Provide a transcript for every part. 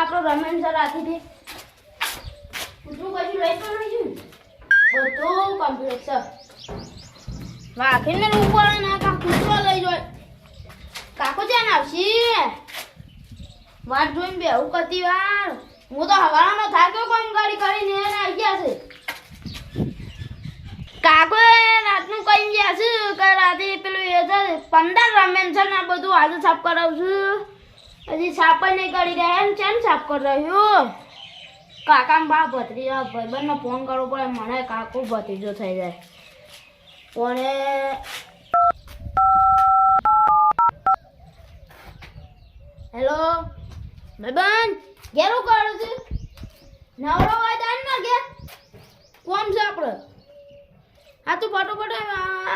આપણો રમેન સર આથી કૂતરું કશું લઈ તો નહીં બધું કમ્પ્લીટ છે વાઘીને ઉપર ના કા કૂતરો લઈ જાય કાકો જ્યાં આવશી વાત જોઈને બેહું કતી વાર હું તો હવાનો થાક્યો કોમ ગાડી કરીને આવી ગયા છે કાકો રાતનું કઈ ગયા છે કે રાતે પેલું એ છે 15 રમેન છે ને આ બધું આજે સાફ કરાવું છું હજી સાફ નહીં કરી રહ્યા ને ચેમ સાફ કરી રહ્યું કાકા બા ભત્રીજા ભાઈબંધને ફોન કરવો પડે મને કાકો ભત્રીજો થઈ જાય કોને હેલો ભાઈબંધ ઘેરું કરું છું નવરો હોય તાન ના ઘેર કોમ છે આપણે હા તું ફટોફટ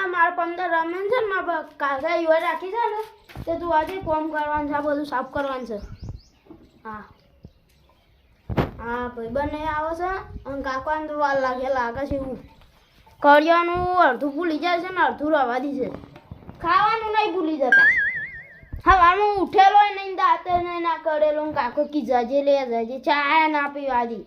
મારે 15 રમેન છે ને મારા કાકા યુવા રાખી છે ને તે તું આજે કોમ કરવાનું છે બધું સાફ કરવાનું છે હા હા ભાઈબંધ નહીં આવે છે અને કાકાને તો વાર લાગે છે એવું કરિયાનું અડધું ભૂલી જાય છે ને અડધું રવા દી છે ખાવાનું નહીં ભૂલી જતા હવાનું ઉઠેલો નહીં દાંતે નહીં ના કરેલો કાકો કી જજે લે જજે ચા ના પીવા દી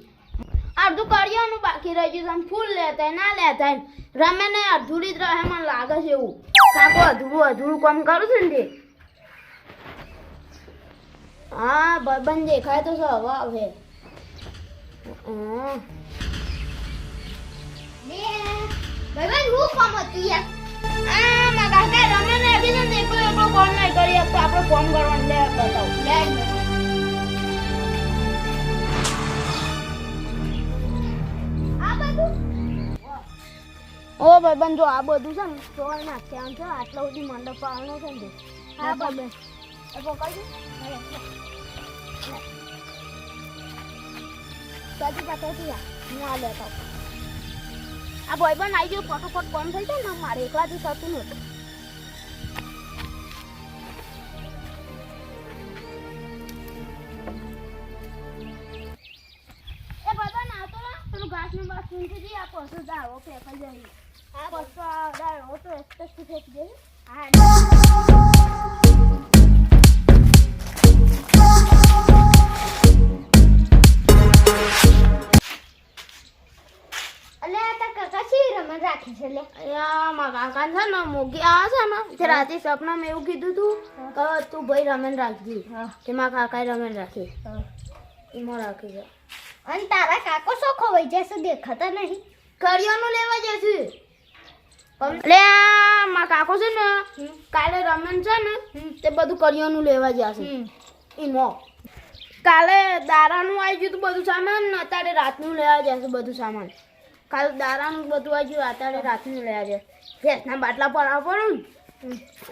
અડધું કરિયાનું બાકી રહી ગયું ફૂલ લેતા ના લેતા રમે ને અધૂરી જ રહે મને લાગે છે એવું કાકો અધૂરું કામ કરું છું ને તે હા ભાઈબંધ દેખાય તો હવે આવે ભાઈબંધ હું કામ હતું યાર મારા કાકા રમે ને અભી ને એકલો કોમ નહીં કરી તો આપણે કોમ કરવાનું લે બતાવ લે આ બધું ઓ ભાઈબંધ જો આ બધું છે ને ચોળ નાખ્યા છે આટલા સુધી મંડપ પાવાનો છે ને હા ભાઈબંધ એ પકડજો સાચી પાછી હું આ લેતા આ ભાઈબંધ આવી ગયો ફટોફટ કોમ થઈ જાય ને મારે એકલાથી થતું નહોતું એ ભાઈબંધ આવતો ને પેલું ઘાસનું બાસ ઊંચી જઈએ આ પશુ દાવો ફેંકાઈ જાય આ પશુ દાવો તો એક્સપ્રેસથી ફેંકી દઈએ હા રાખી છે લે મારા કાકા છે ને મોગી આવે છે ને તે રાતે સપનામાં એવું કીધું તું કે તું ભાઈ રમેન રાખજી કે મારા કાકાએ રમેન રાખી એમાં રાખી છે અને તારા કાકો શું ખવાઈ જશે દેખાતા નહીં કરિયાનું લેવા જશે એટલે મારા કાકો છે ને કાલે રમેન છે ને તે બધું કરિયાનું લેવા જશે એમાં કાલે દારાનું આવી ગયું બધું સામાન અત્યારે રાતનું લેવા જશે બધું સામાન કાલ દારાનું બધું આવી ગયું અત્યારે રાતનું લેવા જાય ગેસના બાટલા પડાવ પડું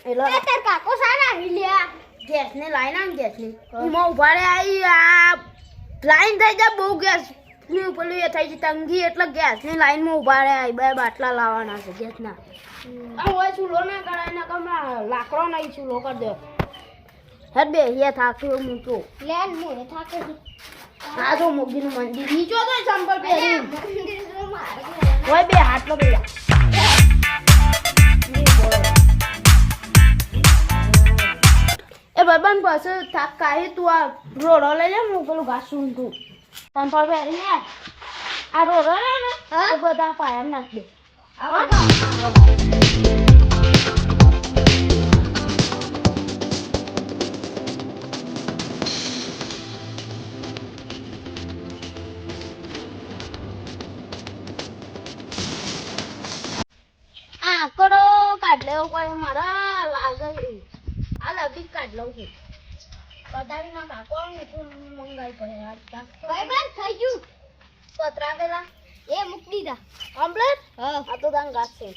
એટલે તાર કાકો સારા આવી લ્યા ગેસને લાઈન આવે ગેસની એમાં ઉભા રે આવી આ લાઈન થઈ જાય બહુ ગેસ પેલું એ થઈ જાય તંગી એટલે ગેસની લાઈનમાં ઉભા રે આવી બે બાટલા લાવવાના છે ગેસના આ હોય ચૂલો ના કરાય ના કમા લાકડો નહીં ચૂલો કરી દે હેડ બે હે થાક્યો મૂકો લે હું થાકે આ જો મોગીનું મંદિર નીચો તો ચંપલ પહેરી ઓય બે હાથ લો બેડા એ ભાઈબંધ પાસે થાક કાઢી તું આ રોડો લઈ લે હું પેલું ઘાસ સૂંઢું ચંપલ પહેરી ને આ રોડો લે ને તો બધા પાયા નાખ દે આકડો કાઢ લેવો પડે મારા લાગે આ લગી કાઢ લઉં છું પતાવી ના કાકો મંગાઈ પડે ભાઈ થઈ ગયું પતરા પેલા એ મૂકી દીધા કમ્પ્લીટ હા આ તો દાન ઘાસ છે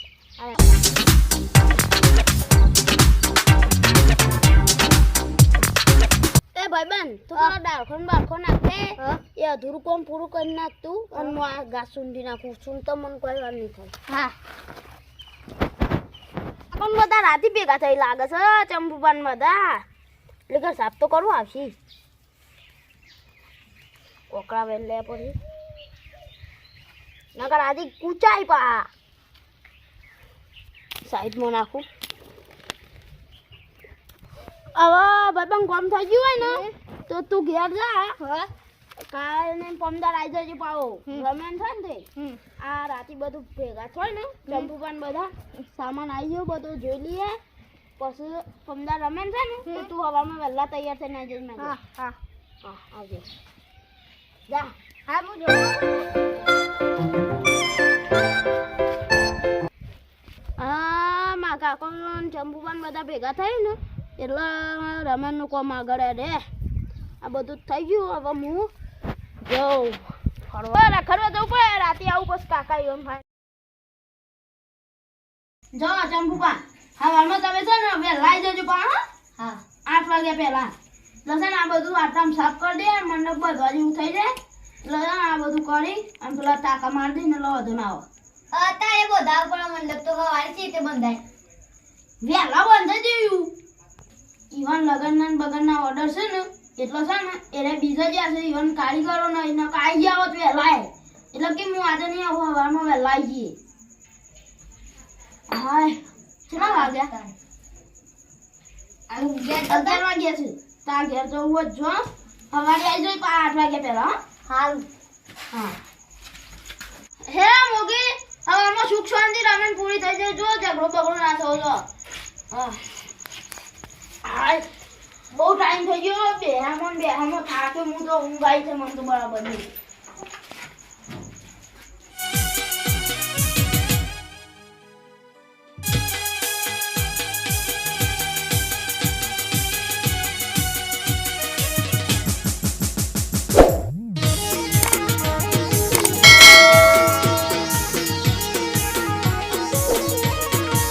એ ભાઈબંધ તું પેલા ડાળખો બાળખો નાખે એ અધૂરું કોમ પૂરું કરી નાખતું અને હું આ ઘાસ સૂંઢી નાખું છું તો મને કોઈ વાર નહીં થાય હા પણ બધા રાતે ભેગા થઈ લાગે છે ચંપુપાન બધા એટલે કે સાફ તો કરવું આવશે ઓકળા વેલ લે પછી નકર આજી કૂચાઈ પા સાઈડમાં નાખું હવે ભાઈબંધ કામ થઈ ગયું હોય ને તો તું ઘેર જા કાલ ને પમદાર આવી જજો પાવો રમેન થાય ને આ રાતે બધું ભેગા થાય ને ચંપુપાન બધા સામાન આવી ગયો બધું જોઈ લઈએ પછી પમદાર રમેન છે ને તો તું હવામાં વહેલા તૈયાર થઈને આવી જજે. હા હા હા આવજે જા. હા હું મારા કાકો ચંપુપાન બધા ભેગા થાય ને એટલે રમેનનું કોમ આગળ રે આ બધું થઈ ગયું. હવે હું જઉં ફરવા જવું પડે રાતે આવું પછી કાકા એમ થાય. જો ચંપુપાન હવામાં તમે છે ને વહેલા આવી જજો પણ હા 8 વાગ્યા પહેલા એટલે છે ને આ બધું આટામ સાફ કરી દે મંડપ બધવા જેવું થઈ જાય એટલે આ બધું કરી અને પેલા ટાંકા મારી દઈને એટલે વધુ ના આવે. અત્યારે બધા પણ મંડપ તો સવારે છે તે બંધાય વહેલા બંધાઈ દેવું. ઈવન લગનના બગનના ઓર્ડર છે ને એટલો છે ને એટલે બીજા જે છે ઈવન કારીગરો ને એને કાઈ ગયા હોત વહેલા એટલે કે હું આજે નહીં આવું હવામાં વહેલા આવી જઈએ. હાય કેટલા વાગ્યા? 11 વાગ્યા છે. તાર ઘેર જવું જ જો સવારે આવી જાય 8 વાગ્યા પહેલા. હારું હા હે મોગી હવે આમાં સુખ શાંતિ રમેન પૂરી થઈ જાય જો ઝઘડો બગડો ના થવો જો. હા બહુ ટાઈમ થઈ ગયો બેહામો થાકે હું તો ઊંઘ આવી છે મને તો બરાબર નહીં.